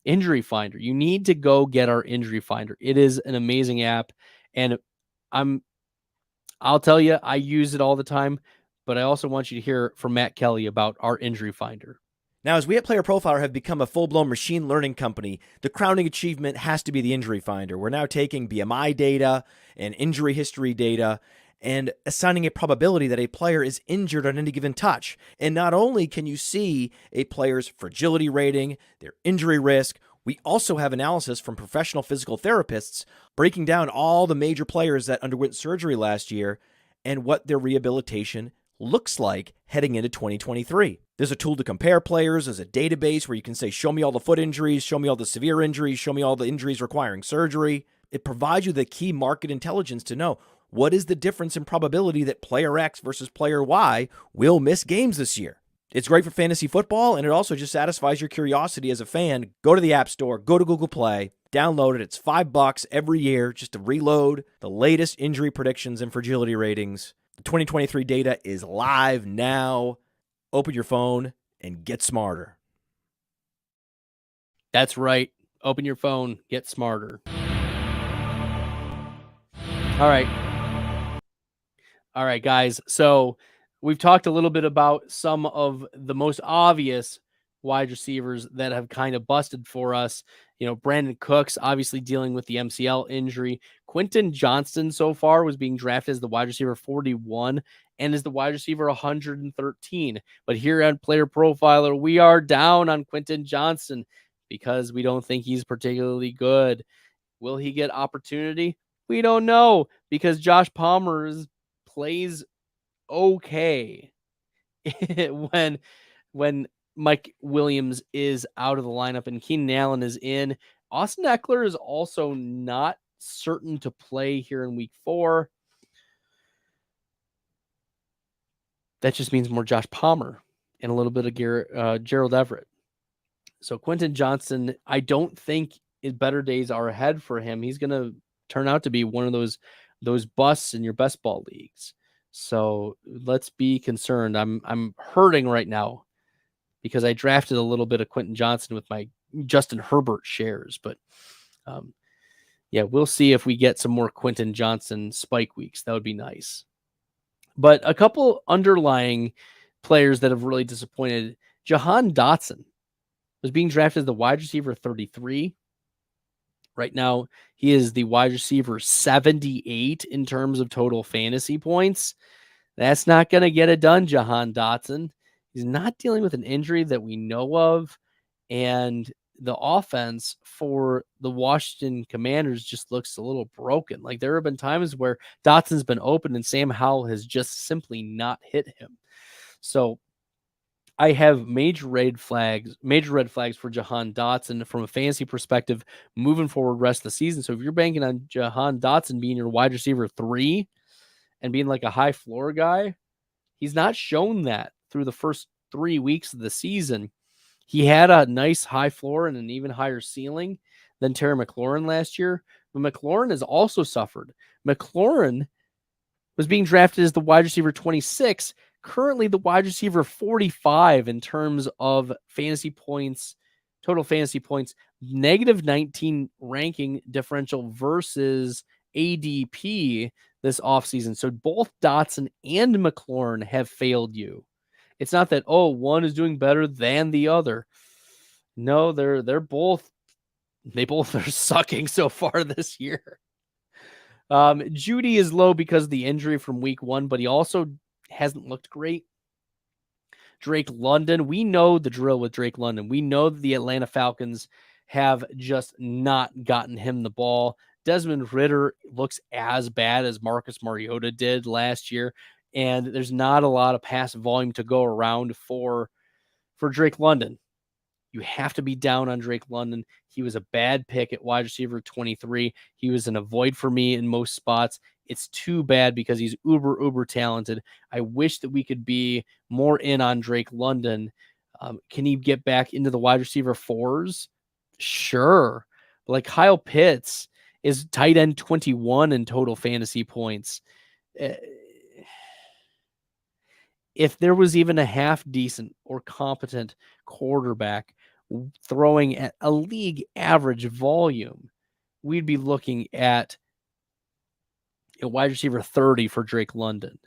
injury finder. You need to go get our injury finder. It is an amazing app, and I'll tell you, I use it all the time, but I also want you to hear from Matt Kelly about our injury finder. Now, as we at PlayerProfiler have become a full-blown machine learning company, the crowning achievement has to be the injury finder. We're now taking BMI data and injury history data and assigning a probability that a player is injured on any given touch. And not only can you see a player's fragility rating, their injury risk, We also have analysis from professional physical therapists breaking down all the major players that underwent surgery last year and what their rehabilitation looks like heading into 2023. There's a tool to compare players. There's a database where you can say, show me all the foot injuries, show me all the severe injuries, show me all the injuries requiring surgery. It provides you the key market intelligence to know what is the difference in probability that player X versus player Y will miss games this year. It's great for fantasy football, and it also just satisfies your curiosity as a fan. Go to the App Store, go to Google Play, download it. It's $5 every year just to reload the latest injury predictions and fragility ratings. The 2023 data is live now. Open your phone and get smarter. That's right. Open your phone, get smarter. All right, guys. So we've talked a little bit about some of the most obvious wide receivers that have kind of busted for us. You know, Brandon Cooks obviously dealing with the MCL injury. Quentin Johnston so far was being drafted as the wide receiver 41 and is the wide receiver 113. But here at Player Profiler, we are down on Quentin Johnston because we don't think he's particularly good. Will he get opportunity? We don't know, because Josh Palmer plays okay when Mike Williams is out of the lineup and Keenan Allen is in. Austin Eckler is also not certain to play here in week 4. That just means more Josh Palmer and a little bit of Gerald Everett. So Quentin Johnston, I don't think better days are ahead for him. He's going to turn out to be one of those busts in your best ball leagues. So let's be concerned. I'm hurting right now because I drafted a little bit of Quentin Johnston with my Justin Herbert shares, but yeah, we'll see if we get some more Quentin Johnston spike weeks. That would be nice. But a couple underlying players that have really disappointed. Jahan Dotson was being drafted as the wide receiver 33. Right now, he is the wide receiver 78 in terms of total fantasy points. That's not going to get it done, Jahan Dotson. He's not dealing with an injury that we know of, and the offense for the Washington Commanders just looks a little broken. Like, there have been times where Dotson's been open and Sam Howell has just simply not hit him. So I have major red flags for Jahan Dotson from a fantasy perspective moving forward rest of the season. So if you're banking on Jahan Dotson being your wide receiver 3 and being like a high floor guy, he's not shown that through the first 3 weeks of the season. He had a nice high floor and an even higher ceiling than Terry McLaurin last year, but McLaurin has also suffered. McLaurin was being drafted as the wide receiver 26, currently the wide receiver 45 in terms of fantasy points, total fantasy points, -19 ranking differential versus ADP this offseason. So both Dotson and McLaurin have failed you. It's not that, oh, one is doing better than the other. No, they both are sucking so far this year. Judy is low because of the injury from week 1, but he also hasn't looked great. Drake London, we know the drill with Drake London. We know that the Atlanta Falcons have just not gotten him the ball. Desmond Ridder looks as bad as Marcus Mariota did last year, and there's not a lot of pass volume to go around for Drake London. You have to be down on Drake London. He was a bad pick at wide receiver 23. He was an avoid for me in most spots. It's too bad because he's uber talented. I wish that we could be more in on Drake London. Can he get back into the wide receiver 4s? Sure. But like Kyle Pitts is tight end 21 in total fantasy points. If there was even a half decent or competent quarterback throwing at a league average volume, we'd be looking at a wide receiver 30 for Drake London.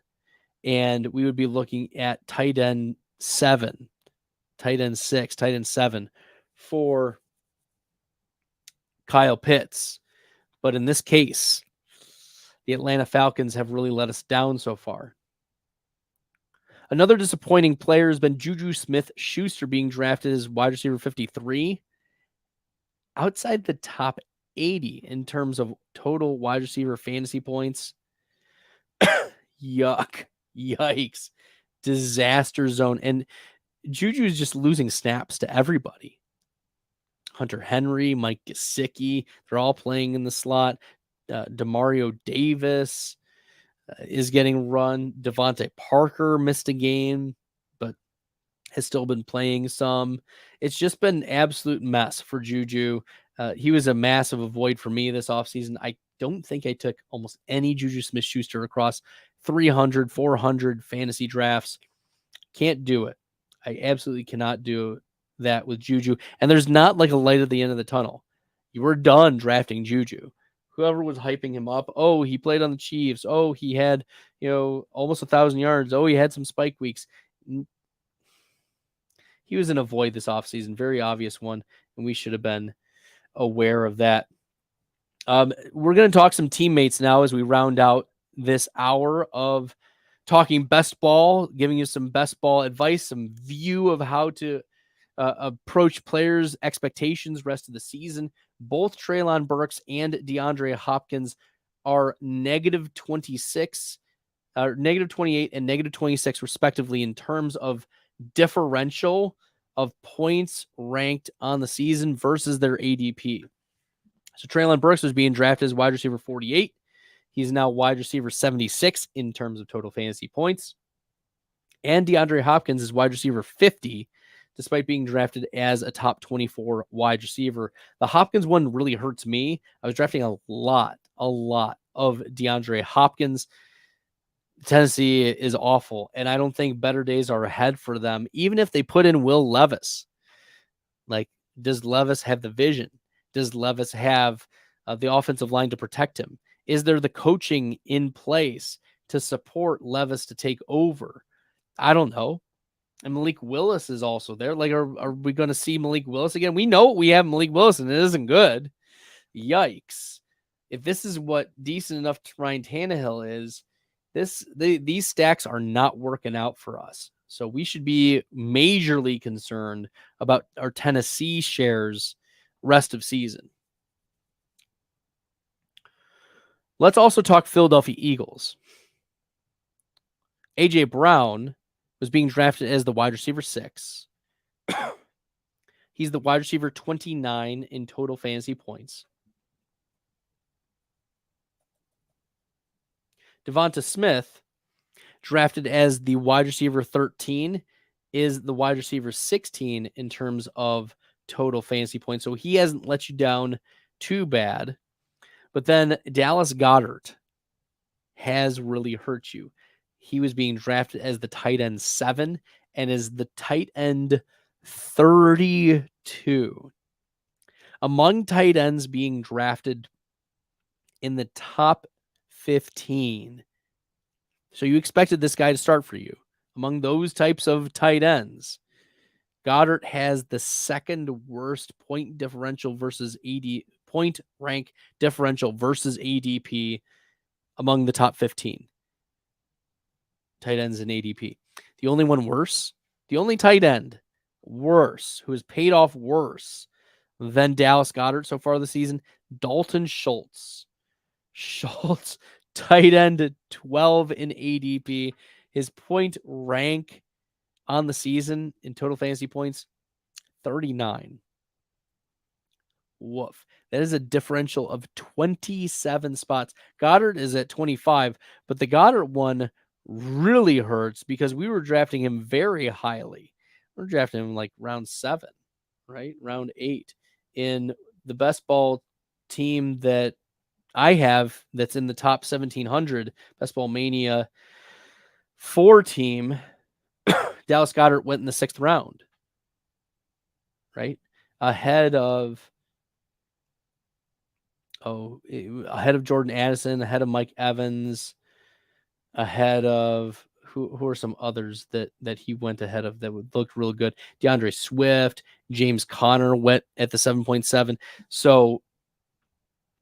And we would be looking at tight end 7, tight end 6, tight end 7 for Kyle Pitts. But in this case, the Atlanta Falcons have really let us down so far. Another disappointing player has been Juju Smith-Schuster being drafted as wide receiver 53. outside the top 80 in terms of total wide receiver fantasy points. Yuck. Yikes. Disaster zone. And Juju is just losing snaps to everybody. Hunter Henry, Mike Gesicki, they're all playing in the slot. Demario Davis is getting run. Devontae Parker missed a game, but has still been playing some. It's just been an absolute mess for Juju. He was a massive avoid for me this offseason. I don't think I took almost any Juju Smith-Schuster across 300, 400 fantasy drafts. Can't do it. I absolutely cannot do that with Juju. And there's not like a light at the end of the tunnel. You were done drafting Juju. Whoever was hyping him up, oh, he played on the Chiefs. Oh, he had, almost 1,000 yards. Oh, he had some spike weeks. He was in a void this offseason, very obvious one, and we should have been aware of that. We're going to talk some teammates now as we round out this hour of talking best ball, giving you some best ball advice, some view of how to approach players' expectations rest of the season. Both Treylon Burks and DeAndre Hopkins are -26, -28, and -26 respectively in terms of differential of points ranked on the season versus their ADP. So Treylon Burks was being drafted as wide receiver 48. He's now wide receiver 76 in terms of total fantasy points. And DeAndre Hopkins is wide receiver 50, despite being drafted as a top 24 wide receiver. The Hopkins one really hurts me. I was drafting a lot of DeAndre Hopkins. Tennessee is awful, and I don't think better days are ahead for them, even if they put in Will Levis. Like, does Levis have the vision? Does Levis have the offensive line to protect him? Is there the coaching in place to support Levis to take over? I don't know. And Malik Willis is also there. Like, are we going to see Malik Willis again? We know we have Malik Willis, and it isn't good. Yikes. If this is what decent enough Ryan Tannehill is, these stacks are not working out for us. So we should be majorly concerned about our Tennessee shares rest of season. Let's also talk Philadelphia Eagles. A.J. Brown was being drafted as the wide receiver 6. He's the wide receiver 29 in total fantasy points. Devonta Smith, drafted as the wide receiver 13, is the wide receiver 16 in terms of total fantasy points. So he hasn't let you down too bad. But then Dallas Goedert has really hurt you. He was being drafted as the tight end 7 and is the tight end 32. Among tight ends being drafted in the top 15. So you expected this guy to start for you. Among those types of tight ends, Goddard has the second worst point differential versus point rank differential versus ADP among the top 15 tight ends in ADP. The only one worse, the only tight end worse, who has paid off worse than Dallas Goedert so far this season, Dalton Schultz. Schultz, tight end 12 in ADP. His point rank on the season in total fantasy points, 39. Woof. That is a differential of 27 spots. Goddard is at 25, but the Goddard one really hurts because we were drafting him very highly. We're drafting him like round 7, right? Round 8 in the best ball team that I have that's in the top 1,700 Best Ball Mania 4 team. Dallas Goedert went in the 6th round, right? Ahead of Jordan Addison, ahead of Mike Evans, ahead of who are some others that he went ahead of that would look real good. DeAndre Swift, James Conner went at the 7.7. So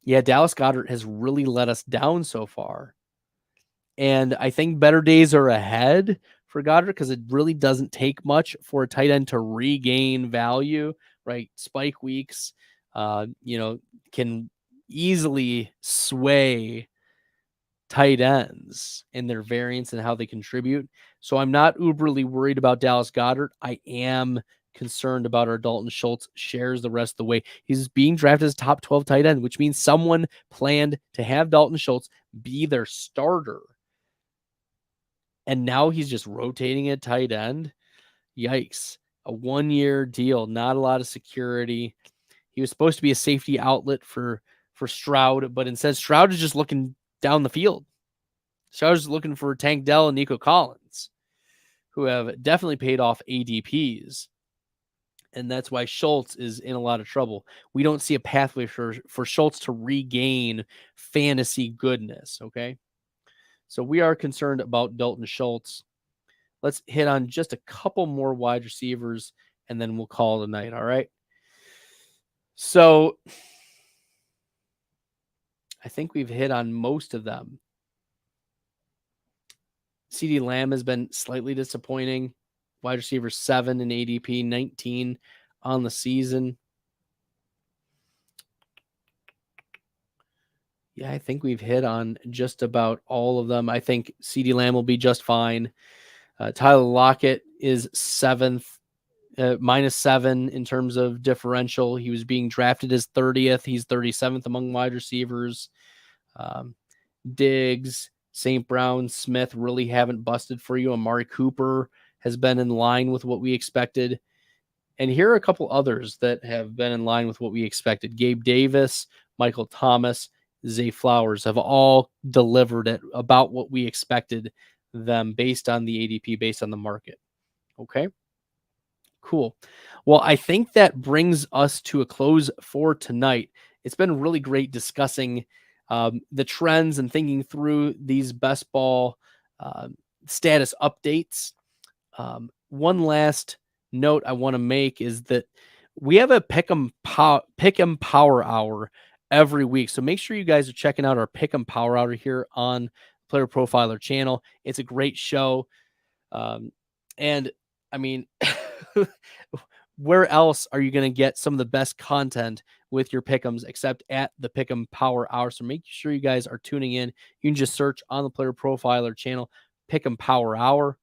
yeah, Dallas Goedert has really let us down so far. And I think better days are ahead for Goddard because it really doesn't take much for a tight end to regain value, right? Spike weeks, can easily sway tight ends in their variance and how they contribute. So I'm not uberly worried about Dallas Goedert. I am concerned about our Dalton Schultz shares the rest of the way. He's being drafted as top 12 tight end, which means someone planned to have Dalton Schultz be their starter. And now he's just rotating at tight end. Yikes. A 1-year deal, not a lot of security. He was supposed to be a safety outlet for Stroud, but instead Stroud is just looking down the field. Stroud is looking for Tank Dell and Nico Collins, who have definitely paid off ADPs. And that's why Schultz is in a lot of trouble. We don't see a pathway for Schultz to regain fantasy goodness, okay? So we are concerned about Dalton Schultz. Let's hit on just a couple more wide receivers, and then we'll call it a night, all right? So I think we've hit on most of them. CeeDee Lamb has been slightly disappointing. Wide receiver 7 in ADP, 19 on the season. Yeah, I think we've hit on just about all of them. I think CeeDee Lamb will be just fine. Tyler Lockett is 7th, -7 in terms of differential. He was being drafted as 30th. He's 37th among wide receivers. Diggs, St. Brown, Smith really haven't busted for you. Amari Cooper has been in line with what we expected. And here are a couple others that have been in line with what we expected. Gabe Davis, Michael Thomas, Zay Flowers have all delivered at about what we expected them based on the ADP, based on the market. Okay, cool. Well, I think that brings us to a close for tonight. It's been really great discussing the trends and thinking through these best ball status updates. One last note I want to make is that we have a Pick'em Power Hour every week. So make sure you guys are checking out our Pick'em Power Hour here on Player Profiler channel. It's a great show. And I mean, where else are you going to get some of the best content with your Pick'ems except at the Pick'em Power Hour? So make sure you guys are tuning in. You can just search on the Player Profiler channel, Pick'em Power Hour.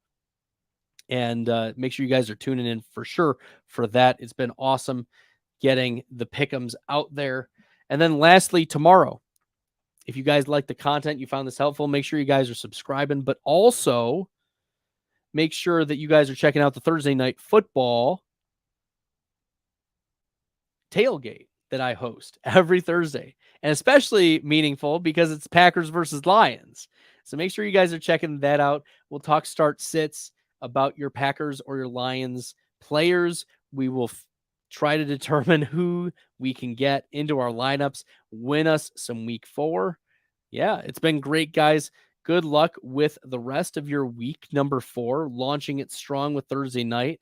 And make sure you guys are tuning in for sure for that. It's been awesome getting the Pick'ems out there. And then lastly, tomorrow, if you guys like the content, you found this helpful, make sure you guys are subscribing, but also make sure that you guys are checking out the Thursday Night Football tailgate that I host every Thursday, and especially meaningful because it's Packers versus Lions. So make sure you guys are checking that out. We'll talk start sits about your Packers or your Lions players. We will try to determine who we can get into our lineups, win us some week 4. Yeah, it's been great, guys. Good luck with the rest of your week number 4, launching it strong with Thursday night.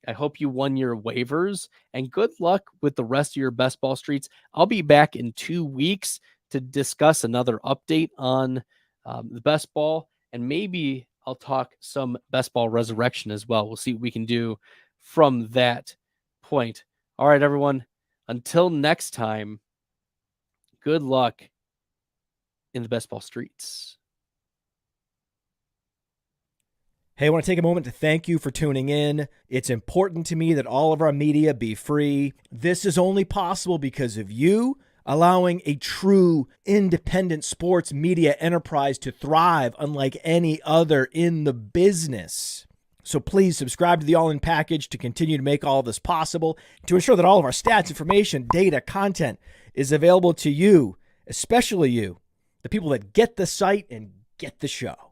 I hope you won your waivers, and good luck with the rest of your best ball streets. I'll be back in 2 weeks to discuss another update on the best ball, and maybe I'll talk some best ball resurrection as well. We'll see what we can do from that point. All right, everyone. Until next time, good luck in the best ball streets. Hey, I want to take a moment to thank you for tuning in. It's important to me that all of our media be free. This is only possible because of you allowing a true independent sports media enterprise to thrive unlike any other in the business. So please subscribe to the All In Package to continue to make all this possible, to ensure that all of our stats, information, data, content is available to you, especially you, the people that get the site and get the show.